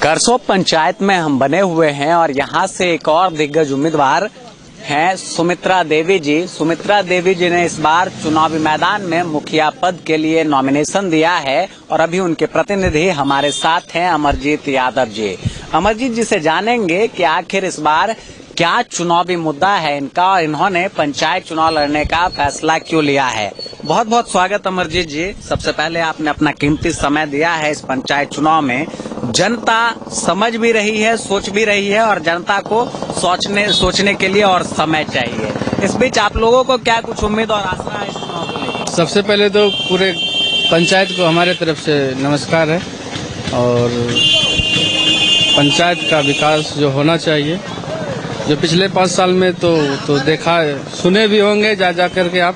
करसों पंचायत में हम बने हुए हैं और यहाँ से एक और दिग्गज उम्मीदवार हैं सुमित्रा देवी जी। सुमित्रा देवी जी ने इस बार चुनावी मैदान में मुखिया पद के लिए नॉमिनेशन दिया है और अभी उनके प्रतिनिधि हमारे साथ हैं अमरजीत यादव जी। अमरजीत जी से जानेंगे कि आखिर इस बार क्या चुनावी मुद्दा है इनका और इन्होंने पंचायत चुनाव लड़ने का फैसला क्यों लिया है। बहुत बहुत स्वागत अमरजीत जी। सबसे पहले आपने अपना कीमती समय दिया है इस पंचायत चुनाव में। जनता समझ भी रही है, सोच भी रही है और जनता को सोचने के लिए और समय चाहिए। इस बीच आप लोगों को क्या कुछ उम्मीद और आशा है इस चुनाव को लेकर? सबसे पहले तो पूरे पंचायत को हमारे तरफ से नमस्कार है और पंचायत का विकास जो होना चाहिए, जो पिछले 5 साल में तो देखा सुने भी होंगे जा करके आप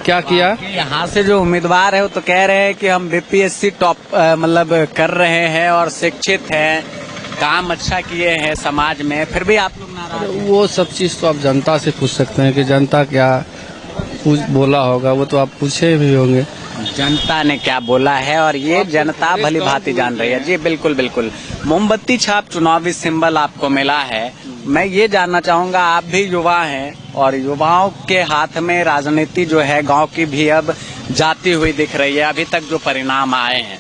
क्या किया। यहाँ से जो उम्मीदवार है वो तो कह रहे हैं कि हम बीपीएससी टॉप मतलब कर रहे हैं और शिक्षित हैं, काम अच्छा किए हैं समाज में, फिर भी आप लोग नाराज हैं। वो सब चीज तो आप जनता से पूछ सकते हैं कि जनता क्या बोला होगा, वो तो आप पूछे भी होंगे जनता ने क्या बोला है और ये जनता भली भांति जान रही है। जी बिल्कुल बिल्कुल। मोमबत्ती छाप चुनावी सिंबल आपको मिला है। मैं ये जानना चाहूंगा, आप भी युवा हैं और युवाओं के हाथ में राजनीति जो है गांव की भी अब जाती हुई दिख रही है। अभी तक जो परिणाम आए हैं,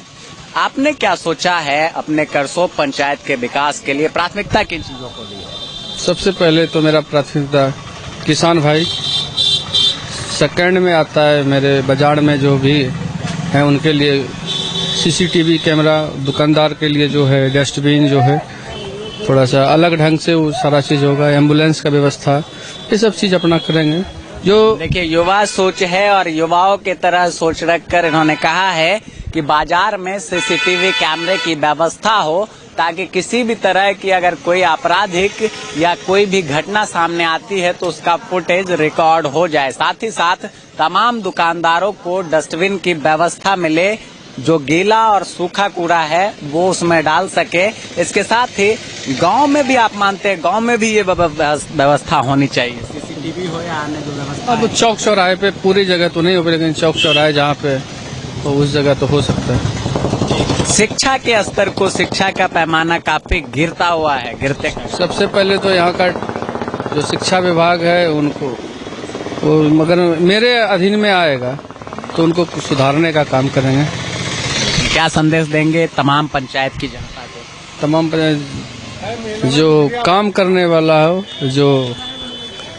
आपने क्या सोचा है अपने करसों पंचायत के विकास के लिए? प्राथमिकता किन चीजों को दी है? सबसे पहले तो मेरा प्राथमिकता किसान भाई, सेकंड में आता है मेरे बाजार में जो भी है उनके लिए सीसीटीवी कैमरा, दुकानदार के लिए जो है डस्टबिन जो है थोड़ा सा अलग ढंग से वो सारा चीज होगा, एम्बुलेंस का व्यवस्था, ये सब चीज अपना करेंगे। जो देखिए युवा सोच है और युवाओं की तरह सोच रखकर इन्होंने कहा है कि बाजार में सीसीटीवी कैमरे की व्यवस्था हो ताकि किसी भी तरह की अगर कोई आपराधिक या कोई भी घटना सामने आती है तो उसका फुटेज रिकॉर्ड हो जाए। साथ ही साथ तमाम दुकानदारों को डस्टबिन की व्यवस्था मिले, जो गीला और सूखा कूड़ा है वो उसमें डाल सके। इसके साथ ही गांव में भी आप मानते हैं गांव में भी ये व्यवस्था होनी चाहिए, सीसीटीवी हो या अन्य जो व्यवस्था। अब चौक चौराहे पे पूरी जगह तो नहीं हो, लेकिन चौक चौराहे जहाँ पे तो उस जगह तो हो सकता है। शिक्षा के स्तर को, शिक्षा का पैमाना काफी गिरता हुआ है, गिरते। सबसे पहले तो यहाँ का जो शिक्षा विभाग है उनको वो मगर मेरे अधीन में आएगा तो उनको सुधारने का काम करेंगे। क्या संदेश देंगे तमाम पंचायत की जनता को? तमाम जो काम करने वाला हो, जो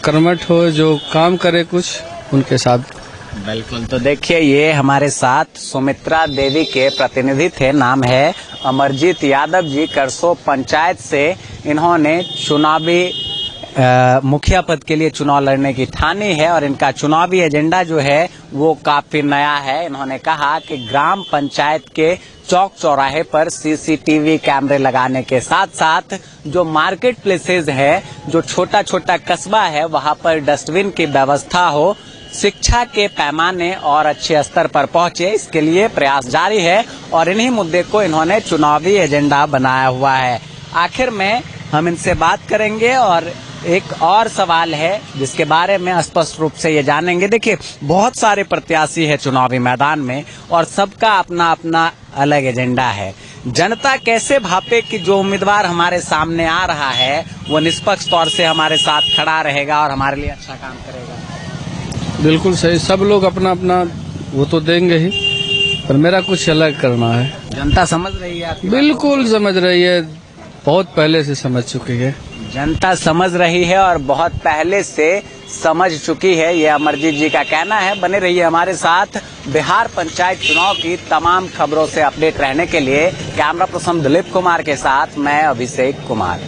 कर्मठ हो, जो काम करे कुछ, उनके साथ। बिल्कुल। तो देखिए ये हमारे साथ सुमित्रा देवी के प्रतिनिधि थे, नाम है अमरजीत यादव जी। करसों पंचायत से इन्होंने चुनावी मुखिया पद के लिए चुनाव लड़ने की ठानी है और इनका चुनावी एजेंडा जो है वो काफी नया है। इन्होंने कहा कि ग्राम पंचायत के चौक चौराहे पर सीसीटीवी कैमरे लगाने के साथ साथ जो मार्केट प्लेसेज है, जो छोटा छोटा कस्बा है, वहां पर डस्टबिन की व्यवस्था हो, शिक्षा के पैमाने और अच्छे स्तर पर पहुंचे, इसके लिए प्रयास जारी है और इन्हीं मुद्दे को इन्होंने चुनावी एजेंडा बनाया हुआ है। आखिर में हम इनसे बात करेंगे और एक और सवाल है जिसके बारे में स्पष्ट रूप से ये जानेंगे। देखिए बहुत सारे प्रत्याशी है चुनावी मैदान में और सबका अपना अपना अलग एजेंडा है। जनता कैसे भापे कि जो उम्मीदवार हमारे सामने आ रहा है वो निष्पक्ष तौर से हमारे साथ खड़ा रहेगा और हमारे लिए अच्छा काम करेगा? बिल्कुल सही, सब लोग अपना अपना वो तो देंगे ही, पर मेरा कुछ अलग करना है। जनता समझ रही है? बिल्कुल समझ रही है, बहुत पहले से समझ चुकी है। जनता समझ रही है और बहुत पहले से समझ चुकी है, ये अमरजीत जी का कहना है। बने रहिए हमारे साथ। बिहार पंचायत चुनाव की तमाम खबरों से अपडेट रहने के लिए कैमरा पर्सन दिलीप कुमार के साथ मैं अभिषेक कुमार।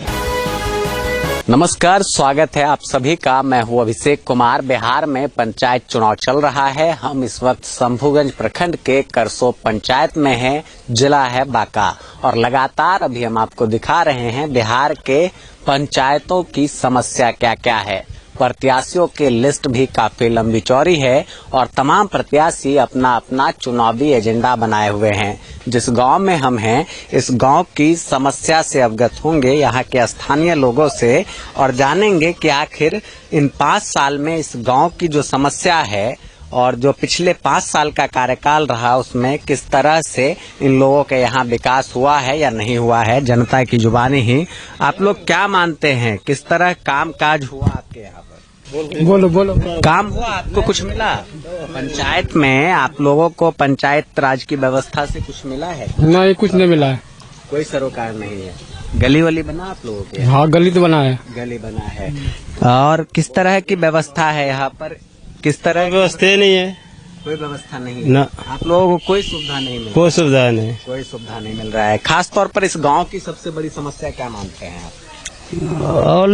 नमस्कार, स्वागत है आप सभी का। मैं हूं अभिषेक कुमार। बिहार में पंचायत चुनाव चल रहा है। हम इस वक्त शंभुगंज प्रखंड के करसों पंचायत में हैं। जिला है बांका और लगातार अभी हम आपको दिखा रहे हैं बिहार के पंचायतों की समस्या क्या क्या है। प्रत्याशियों की लिस्ट भी काफी लंबी चौड़ी है और तमाम प्रत्याशी अपना अपना चुनावी एजेंडा बनाए हुए हैं। जिस गांव में हम हैं, इस गांव की समस्या से अवगत होंगे यहाँ के स्थानीय लोगों से और जानेंगे कि आखिर इन 5 साल में इस गांव की जो समस्या है और जो पिछले 5 साल का कार्यकाल रहा उसमें किस तरह से इन लोगों के यहाँ विकास हुआ है या नहीं हुआ है, जनता की जुबानी ही। आप लोग क्या मानते हैं, किस तरह काम काज हुआ आपके यहाँ पर? बोलो काम हुआ, आपको कुछ मिला? पंचायत में आप लोगों को पंचायत राज की व्यवस्था से कुछ मिला है? नहीं, कुछ नहीं मिला है। कोई सरोकार नहीं है। गली वली बना आप लोगों के? हाँ, गली तो बना है। गली बना है। और किस तरह की व्यवस्था है यहाँ पर? किस तरह की व्यवस्था नहीं है, कोई व्यवस्था नहीं है। ना, आप लोगों को कोई सुविधा नहीं मिल कोई सुविधा नहीं। कोई सुविधा नहीं मिल रहा है। खास तौर पर इस गांव की सबसे बड़ी समस्या क्या मानते हैं आप? और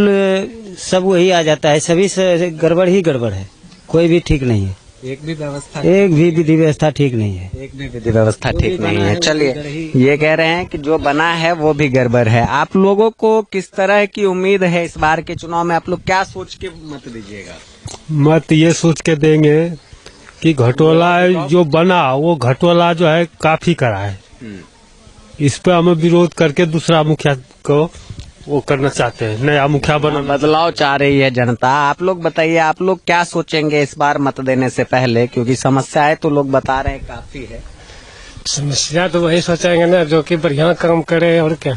सब वही आ जाता है, सभी से गड़बड़ ही गड़बड़ है, कोई भी ठीक नहीं है। एक भी व्यवस्था एक भी विधि व्यवस्था ठीक नहीं है। एक भी विधि व्यवस्था ठीक नहीं है। चलिए, ये कह रहे हैं कि जो बना है वो भी गड़बड़ है। आप लोगों को किस तरह की उम्मीद है इस बार के चुनाव में? आप लोग क्या सोच के मत दीजिएगा? मत ये सोच के देंगे कि घटोला जो बना वो घटोला जो है काफी करा है। इस पे हमें विरोध करके दूसरा मुखिया को वो करना चाहते हैं, नया मुखिया बना। बदलाव चाह रही है जनता। आप लोग बताइए, आप लोग क्या सोचेंगे इस बार मत देने से पहले? क्योंकि समस्या है तो लोग बता रहे हैं काफी है। समस्या तो वही सोचेंगे ना जो कि बढ़िया काम करे, और क्या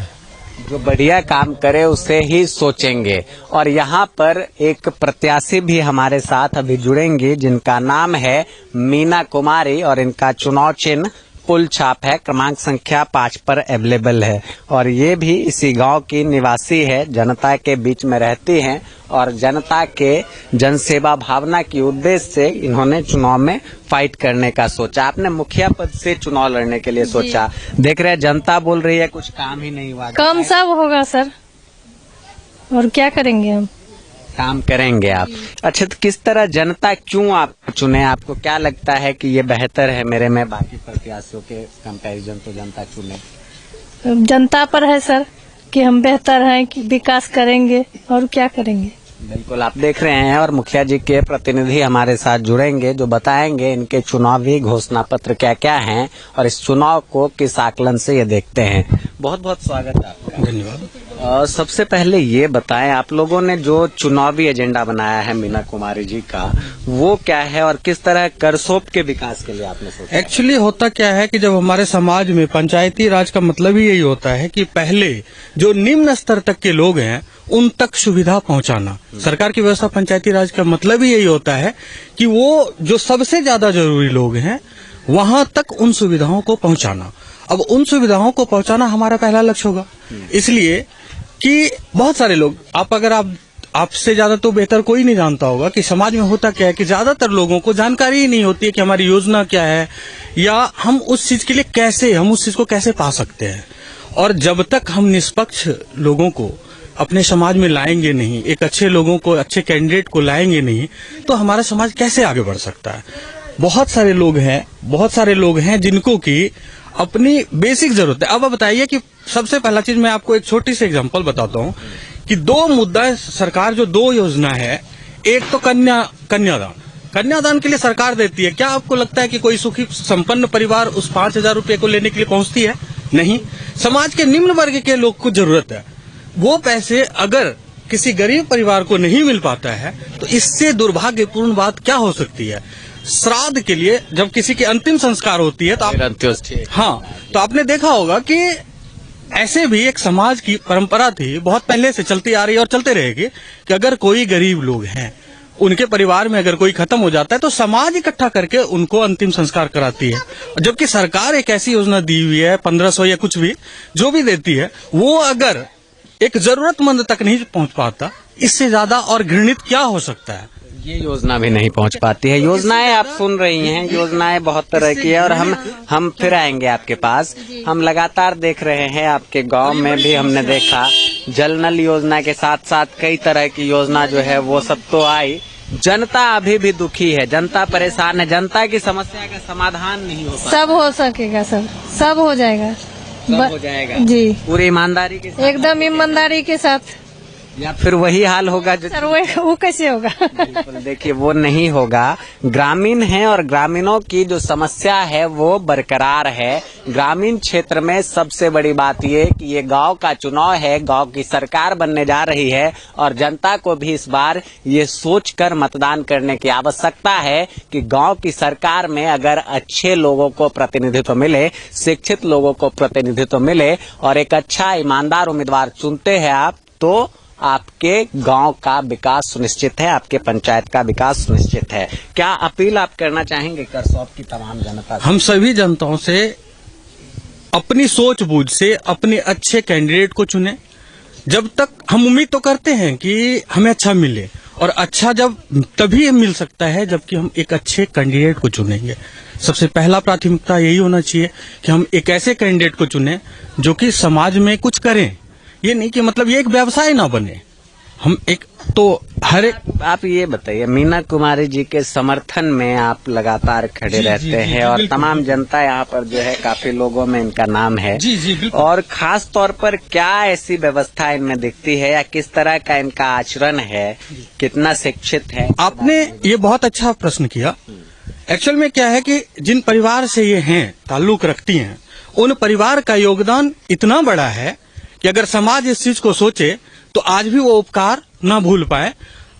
जो बढ़िया काम करे उसे ही सोचेंगे। और यहाँ पर एक प्रत्याशी भी हमारे साथ अभी जुड़ेंगे जिनका नाम है मीना कुमारी और इनका चुनाव चिन्ह पुल छाप है, क्रमांक संख्या 5 पर अवेलेबल है। और ये भी इसी गांव की निवासी है, जनता के बीच में रहती हैं और जनता के जनसेवा भावना की उद्देश्य से इन्होंने चुनाव में फाइट करने का सोचा। आपने मुखिया पद से चुनाव लड़ने के लिए सोचा। देख रहे हैं जनता बोल रही है कुछ काम ही नहीं हुआ। काम सब होगा सर, और क्या करेंगे हम? काम करेंगे आप। अच्छा, तो किस तरह जनता क्यों आप चुने? आपको क्या लगता है कि ये बेहतर है मेरे में बाकी प्रत्याशियों के कंपैरिजन, तो जनता चुने? जनता पर है सर कि हम बेहतर हैं, कि विकास करेंगे, और क्या करेंगे। बिल्कुल, आप देख रहे हैं और मुखिया जी के प्रतिनिधि हमारे साथ जुड़ेंगे जो बताएंगे इनके चुनावी घोषणा पत्र क्या क्या हैं और इस चुनाव को किस आकलन से ये देखते हैं। बहुत बहुत स्वागत है आपका। धन्यवाद। सबसे पहले ये बताएं, आप लोगों ने जो चुनावी एजेंडा बनाया है मीना कुमारी जी का, वो क्या है और किस तरह करसोप के विकास के लिए आपने सोचा? एक्चुअली होता क्या है कि जब हमारे समाज में पंचायती राज का मतलब ही यही होता है कि पहले जो निम्न स्तर तक के लोग हैं उन तक सुविधा पहुंचाना। सरकार की व्यवस्था पंचायती राज का मतलब ही यही होता है कि वो जो सबसे ज्यादा जरूरी लोग हैं वहां तक उन सुविधाओं को पहुंचाना। अब उन सुविधाओं को पहुंचाना हमारा पहला लक्ष्य होगा, इसलिए कि बहुत सारे लोग, आपसे ज्यादा तो बेहतर कोई नहीं जानता होगा कि समाज में होता क्या है कि ज्यादातर लोगों को जानकारी ही नहीं होती है कि हमारी योजना क्या है या हम उस चीज के लिए हम उस चीज को कैसे पा सकते हैं। और जब तक हम निष्पक्ष लोगों को अपने समाज में लाएंगे नहीं, एक अच्छे लोगों को, अच्छे कैंडिडेट को लाएंगे नहीं, तो हमारा समाज कैसे आगे बढ़ सकता है। बहुत सारे लोग हैं जिनको की अपनी बेसिक जरूरत है। अब बताइए कि सबसे पहला चीज मैं आपको एक छोटी सी एग्जांपल बताता हूँ कि 2 मुद्दा सरकार जो 2 योजना है, एक तो कन्यादान के लिए सरकार देती है। क्या आपको लगता है कि कोई सुखी संपन्न परिवार उस 5,000 रुपए को लेने के लिए पहुंचती है? नहीं। समाज के निम्न वर्ग के लोग को जरूरत है। वो पैसे अगर किसी गरीब परिवार को नहीं मिल पाता है तो इससे दुर्भाग्यपूर्ण बात क्या हो सकती है? श्राद्ध के लिए जब किसी की अंतिम संस्कार होती है तो तो आपने देखा होगा कि ऐसे भी एक समाज की परंपरा थी, बहुत पहले से चलती आ रही है और चलते रहेगी, कि अगर कोई गरीब लोग हैं, उनके परिवार में अगर कोई खत्म हो जाता है तो समाज इकट्ठा करके उनको अंतिम संस्कार कराती है। जबकि सरकार एक ऐसी योजना दी हुई है, 1500 या कुछ भी जो भी देती है, वो अगर एक जरूरतमंद तक नहीं पहुंच पाता, इससे ज्यादा और घृणित क्या हो सकता है? ये योजना भी नहीं पहुंच पाती है। योजनाएं आप सुन रही हैं, योजनाएं बहुत तरह की है और हम फिर आएंगे आपके पास। हम लगातार देख रहे हैं आपके गांव में भी हमने देखा जल नल योजना के साथ साथ कई तरह की योजना जो है वो सब तो आई। जनता अभी भी दुखी है, जनता परेशान है, जनता की समस्या का समाधान नहीं हो पाता। सब हो सकेगा सर, सब हो जाएगा, सब हो जाएगा जी, पूरी ईमानदारी के साथ। एकदम ईमानदारी के साथ। या फिर वही हाल होगा जो सर वो कैसे होगा? बिल्कुल देखिए वो नहीं होगा। ग्रामीण है और ग्रामीणों की जो समस्या है वो बरकरार है। ग्रामीण क्षेत्र में सबसे बड़ी बात ये कि ये गांव का चुनाव है, गांव की सरकार बनने जा रही है और जनता को भी इस बार ये सोचकर मतदान करने की आवश्यकता है कि गांव की सरकार में अगर अच्छे लोगों को प्रतिनिधित्व मिले, शिक्षित लोगों को प्रतिनिधित्व मिले और एक अच्छा ईमानदार उम्मीदवार चुनते हैं आप, तो आपके गांव का विकास सुनिश्चित है, आपके पंचायत का विकास सुनिश्चित है। क्या अपील आप करना चाहेंगे करसोग की तमाम जनता से? हम सभी जनताओं से अपनी सोच बूझ से अपने अच्छे कैंडिडेट को चुने। जब तक हम उम्मीद तो करते हैं कि हमें अच्छा मिले, और अच्छा जब तभी मिल सकता है जबकि हम एक अच्छे कैंडिडेट को चुनेंगे। सबसे पहला प्राथमिकता यही होना चाहिए कि हम एक ऐसे कैंडिडेट को चुने जो कि समाज में कुछ करें। ये नहीं कि मतलब ये एक व्यवसाय ना बने। हम एक तो हर एक आप ये बताइए, मीना कुमारी जी के समर्थन में आप लगातार खड़े रहते हैं और तमाम जनता यहाँ पर जो है काफी लोगों में इनका नाम है। जी बिल्कुल। और खास तौर पर क्या ऐसी व्यवस्था इनमें दिखती है या किस तरह का इनका आचरण है, कितना शिक्षित है? आपने ये बहुत अच्छा प्रश्न किया। एक्चुअल में क्या है कि जिन परिवार से ये हैं ताल्लुक रखती हैं, उन परिवार का योगदान इतना बड़ा है कि अगर समाज इस चीज को सोचे तो आज भी वो उपकार ना भूल पाए।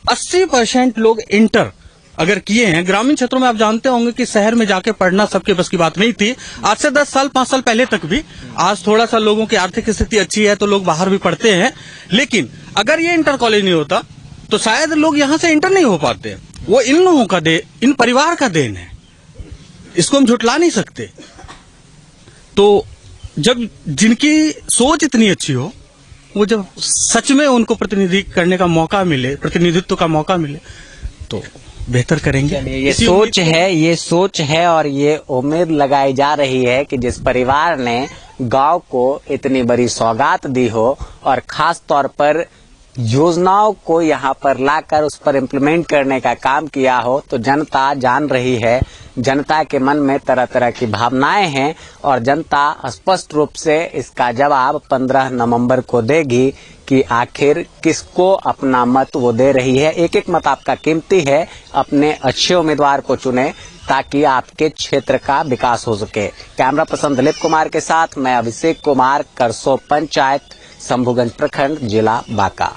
80% लोग इंटर अगर किए हैं। ग्रामीण क्षेत्रों में आप जानते होंगे कि शहर में जाके पढ़ना सबके बस की बात नहीं थी। आज से 10 साल 5 साल पहले तक भी। आज थोड़ा सा लोगों की आर्थिक स्थिति अच्छी है तो लोग बाहर भी पढ़ते हैं, लेकिन अगर ये इंटर कॉलेज नहीं होता तो शायद लोग यहाँ से इंटर नहीं हो पाते। वो इन लोगों का इन परिवार का देन है, इसको हम झुटला नहीं सकते। तो जब जिनकी सोच इतनी अच्छी हो, वो जब सच में उनको प्रतिनिधित्व करने का मौका मिले, प्रतिनिधित्व का मौका मिले, तो बेहतर करेंगे। ये सोच है और ये उम्मीद लगाई जा रही है कि जिस परिवार ने गांव को इतनी बड़ी सौगात दी हो और खास तौर पर योजनाओं को यहाँ पर लाकर उस पर इम्प्लीमेंट करने का काम किया हो, तो जनता जान रही है, जनता के मन में तरह तरह की भावनाएं हैं और जनता स्पष्ट रूप से इसका जवाब 15 नवंबर को देगी कि आखिर किसको अपना मत वो दे रही है। एक एक मत आपका कीमती है, अपने अच्छे उम्मीदवार को चुने ताकि आपके क्षेत्र का विकास हो सके। कैमरा पर्सन दिलीप कुमार के साथ मैं अभिषेक कुमार, करसोग पंचायत, शंभुगंज प्रखंड, जिला बांका।